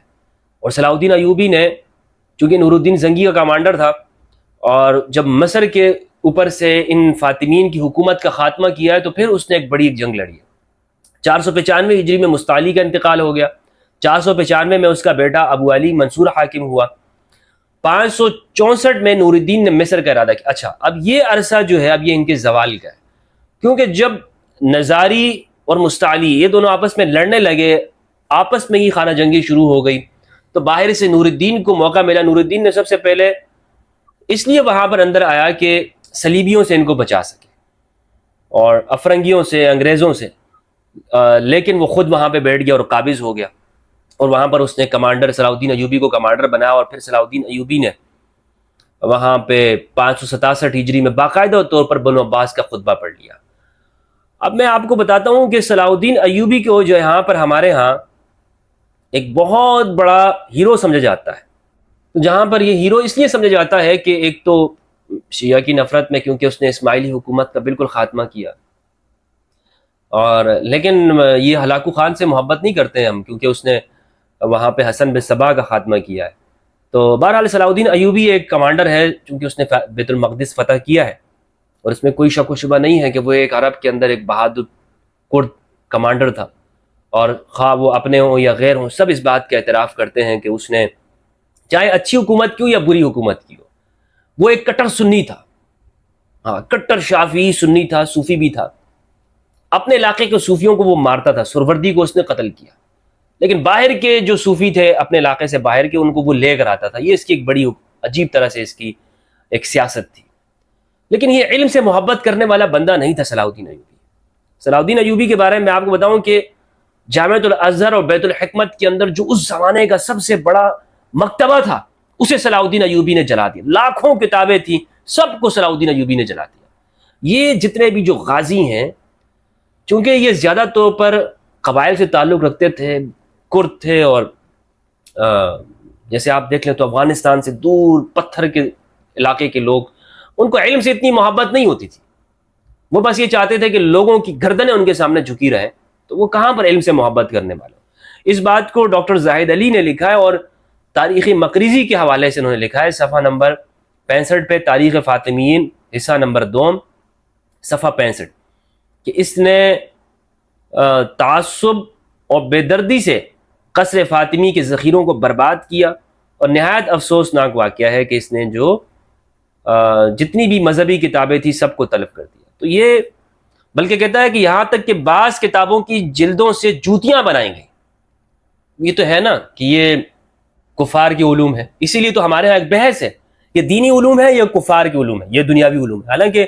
اور صلاح الدین ایوبی نے چونکہ نور الدین زنگی کا کمانڈر تھا، اور جب مصر کے اوپر سے ان فاطمین کی حکومت کا خاتمہ کیا ہے تو پھر اس نے ایک بڑی جنگ لڑی ہے. 495 ہجری میں مستعلی کا انتقال ہو گیا. 495 میں اس کا بیٹا ابو علی منصور حاکم ہوا. 564 میں نور الدین نے مصر کا ارادہ کیا. اچھا، اب یہ عرصہ جو ہے اب یہ ان کے زوال کا ہے، کیونکہ جب نظاری اور مستعلی یہ دونوں آپس میں لڑنے لگے، آپس میں ہی خانہ جنگی شروع ہو گئی، تو باہر سے نور الدین کو موقع ملا. نور الدین نے سب سے پہلے اس لیے وہاں پر اندر آیا کہ صلیبیوں سے ان کو بچا سکے اور افرنگیوں سے، انگریزوں سے، لیکن وہ خود وہاں پہ بیٹھ گیا اور قابض ہو گیا. اور وہاں پر اس نے کمانڈر صلاح الدین ایوبی کو کمانڈر بنایا، اور پھر صلاح الدین ایوبی نے وہاں پہ 567 ہجری میں باقاعدہ طور پر بنو عباس کا خطبہ پڑھ لیا. اب میں آپ کو بتاتا ہوں کہ صلاح الدین ایوبی کو جو یہاں پر ہمارے ہاں ایک بہت بڑا ہیرو سمجھا جاتا ہے. جہاں پر یہ ہیرو اس لیے سمجھا جاتا ہے کہ ایک تو شیعہ کی نفرت میں، کیونکہ اس نے اسماعیلی حکومت کا بالکل خاتمہ کیا، اور لیکن یہ ہلاکو خان سے محبت نہیں کرتے ہیں ہم، کیونکہ اس نے وہاں پہ حسن بن صبا کا خاتمہ کیا ہے. تو بہرحال صلاح الدین ایوبی ایک کمانڈر ہے چونکہ اس نے بیت المقدس فتح کیا ہے، اور اس میں کوئی شک و شبہ نہیں ہے کہ وہ ایک عرب کے اندر ایک بہادر کرد کمانڈر تھا. اور خواہ وہ اپنے ہوں یا غیر ہوں، سب اس بات کا اعتراف کرتے ہیں کہ اس نے چاہے اچھی حکومت کی ہو یا بری حکومت کی ہو، وہ ایک کٹر سنی تھا. ہاں، کٹر شافعی سنی تھا، صوفی بھی تھا. اپنے علاقے کے صوفیوں کو وہ مارتا تھا. سہروردی کو اس نے قتل کیا، لیکن باہر کے جو صوفی تھے اپنے علاقے سے باہر کے، ان کو وہ لے کر آتا تھا. یہ اس کی ایک بڑی عجیب طرح سے اس کی ایک سیاست تھی. لیکن یہ علم سے محبت کرنے والا بندہ نہیں تھا صلاح الدین ایوبی. صلاح الدین ایوبی کے بارے میں آپ کو بتاؤں کہ جامعۃ الازہر اور بیت الحکمت کے اندر جو اس زمانے کا سب سے بڑا مکتبہ تھا، اسے صلاح الدین ایوبی نے جلا دیا. لاکھوں کتابیں تھیں، سب کو صلاح الدین ایوبی نے جلا دیا. یہ جتنے بھی جو غازی ہیں، چونکہ یہ زیادہ طور پر قبائل سے تعلق رکھتے تھے، کرد تھے، اور جیسے آپ دیکھ لیں تو افغانستان سے دور پتھر کے علاقے کے لوگ، ان کو علم سے اتنی محبت نہیں ہوتی تھی. وہ بس یہ چاہتے تھے کہ لوگوں کی گردنیں ان کے سامنے جھکی رہیں. تو وہ کہاں پر علم سے محبت کرنے والے. اس بات کو ڈاکٹر زاہد علی نے لکھا ہے، اور تاریخ مقریزی کے حوالے سے انہوں نے لکھا ہے صفحہ نمبر 65 پہ، تاریخ فاطمیین حصہ نمبر 2 صفحہ 65، کہ اس نے تعصب اور بے دردی سے قصر فاطمی کے ذخیروں کو برباد کیا، اور نہایت افسوسناک واقعہ ہے کہ اس نے جو جتنی بھی مذہبی کتابیں تھیں سب کو تلف کر دیا. تو یہ بلکہ کہتا ہے کہ یہاں تک کہ بعض کتابوں کی جلدوں سے جوتیاں بنائیں گے. یہ تو ہے نا کہ یہ کفار کی علوم ہے. اسی لیے تو ہمارے ہاں ایک بحث ہے، یہ دینی علوم ہے یا کفار کی علوم ہے، یہ دنیاوی علوم ہے. حالانکہ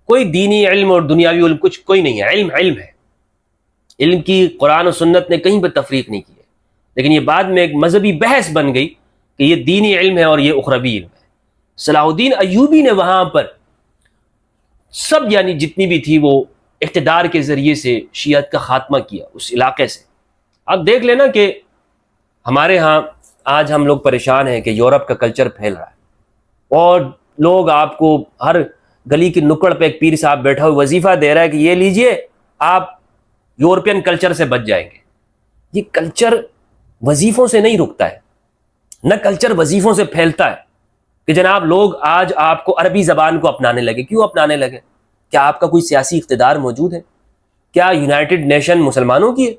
کوئی دینی علم اور دنیاوی علم کچھ کوئی نہیں ہے. علم علم ہے. علم کی قرآن و سنت نے کہیں پہ تفریق نہیں کی ہے، لیکن یہ بعد میں ایک مذہبی بحث بن گئی کہ یہ دینی علم ہے اور یہ اخروی علم ہے. صلاح الدین ایوبی نے وہاں پر سب، یعنی جتنی بھی تھی، وہ اقتدار کے ذریعے سے شیعت کا خاتمہ کیا اس علاقے سے. آپ دیکھ لینا کہ ہمارے ہاں آج ہم لوگ پریشان ہیں کہ یورپ کا کلچر پھیل رہا ہے، اور لوگ آپ کو ہر گلی کی نکڑ پہ ایک پیر صاحب بیٹھا ہوئے وظیفہ دے رہا ہے کہ یہ لیجئے، آپ یورپین کلچر سے بچ جائیں گے. یہ کلچر وظیفوں سے نہیں رکتا ہے، نہ کلچر وظیفوں سے پھیلتا ہے کہ جناب لوگ آج آپ کو عربی زبان کو اپنانے لگے. کیوں اپنانے لگے؟ کیا آپ کا کوئی سیاسی اقتدار موجود ہے؟ کیا یونائٹڈ نیشن مسلمانوں کی ہے؟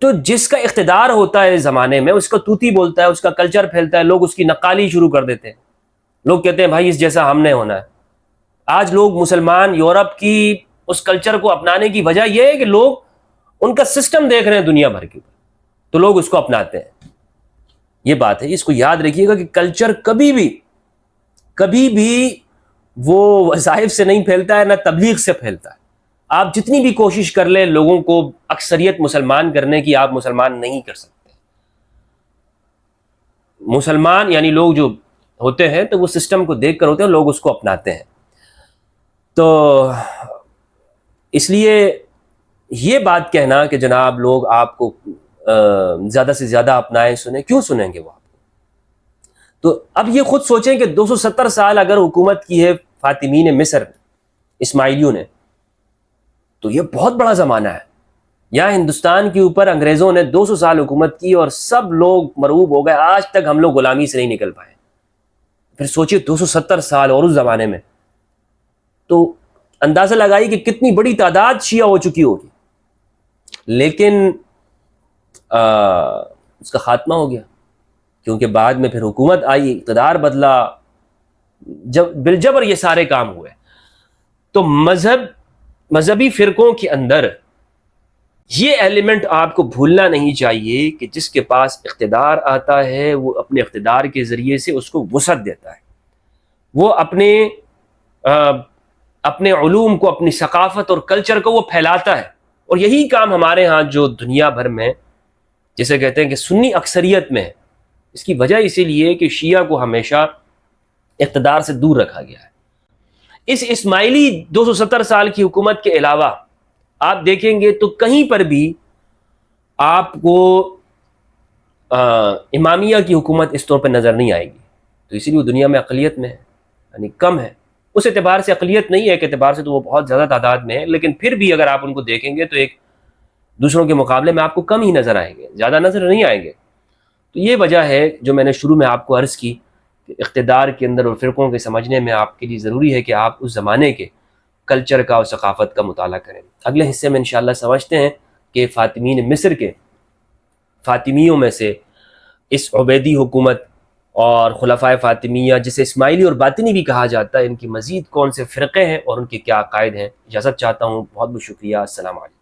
تو جس کا اقتدار ہوتا ہے زمانے میں، اس کو توتی بولتا ہے، اس کا کلچر پھیلتا ہے، لوگ اس کی نقالی شروع کر دیتے ہیں. لوگ کہتے ہیں بھائی اس جیسا ہم نے ہونا ہے. آج لوگ مسلمان یورپ کی اس کلچر کو اپنانے کی وجہ یہ ہے کہ لوگ ان کا سسٹم دیکھ رہے ہیں دنیا بھر کے، تو لوگ اس کو اپناتے ہیں. یہ بات ہے، اس کو یاد رکھیے گا کہ کلچر کبھی بھی وہ وظائف سے نہیں پھیلتا ہے، نہ تبلیغ سے پھیلتا ہے. آپ جتنی بھی کوشش کر لیں لوگوں کو اکثریت مسلمان کرنے کی، آپ مسلمان نہیں کر سکتے. مسلمان یعنی لوگ جو ہوتے ہیں تو وہ سسٹم کو دیکھ کر ہوتے ہیں، لوگ اس کو اپناتے ہیں. تو اس لیے یہ بات کہنا کہ جناب لوگ آپ کو زیادہ سے زیادہ اپنائیں، سنیں. کیوں سنیں گے وہ آپ کو؟ تو اب یہ خود سوچیں کہ 270 سال اگر حکومت کی ہے فاطمین مصر اسماعیلیوں نے، تو یہ بہت بڑا زمانہ ہے. یہاں ہندوستان کے اوپر انگریزوں نے 200 سال حکومت کی اور سب لوگ مرعوب ہو گئے، آج تک ہم لوگ غلامی سے نہیں نکل پائے. پھر سوچئے 270 سال اور اس زمانے میں، تو اندازہ لگائی کہ کتنی بڑی تعداد شیعہ ہو چکی ہوگی. لیکن اس کا خاتمہ ہو گیا، کیونکہ بعد میں پھر حکومت آئی، اقتدار بدلا، جب بالجبر یہ سارے کام ہوئے. تو مذہبی فرقوں کے اندر یہ ایلیمنٹ آپ کو بھولنا نہیں چاہیے کہ جس کے پاس اقتدار آتا ہے وہ اپنے اقتدار کے ذریعے سے اس کو وسعت دیتا ہے، وہ اپنے علوم کو، اپنی ثقافت اور کلچر کو وہ پھیلاتا ہے. اور یہی کام ہمارے ہاں جو دنیا بھر میں جسے کہتے ہیں کہ سنی اکثریت میں ہے. اس کی وجہ اسی لیے کہ شیعہ کو ہمیشہ اقتدار سے دور رکھا گیا ہے. اس اسماعیلی 270 سال کی حکومت کے علاوہ آپ دیکھیں گے تو کہیں پر بھی آپ کو امامیہ کی حکومت اس طور پہ نظر نہیں آئے گی. تو اسی لیے وہ دنیا میں اقلیت میں ہے، یعنی کم ہے. اس اعتبار سے اقلیت نہیں ہے، ایک اعتبار سے تو وہ بہت زیادہ تعداد میں ہے، لیکن پھر بھی اگر آپ ان کو دیکھیں گے تو ایک دوسروں کے مقابلے میں آپ کو کم ہی نظر آئیں گے، زیادہ نظر نہیں آئیں گے. تو یہ وجہ ہے جو میں نے شروع میں آپ کو عرض کی کہ اقتدار کے اندر اور فرقوں کے سمجھنے میں آپ کے لیے ضروری ہے کہ آپ اس زمانے کے کلچر کا اور ثقافت کا مطالعہ کریں. اگلے حصے میں انشاءاللہ سمجھتے ہیں کہ فاطمین مصر کے فاطمیوں میں سے اس عبیدی حکومت اور خلفائے فاطمیہ جسے اسماعیلی اور باطنی بھی کہا جاتا ہے، ان کی مزید کون سے فرقے ہیں اور ان کے کیا عقائد ہیں. اجازت چاہتا ہوں، بہت بہت شکریہ. السلام علیکم.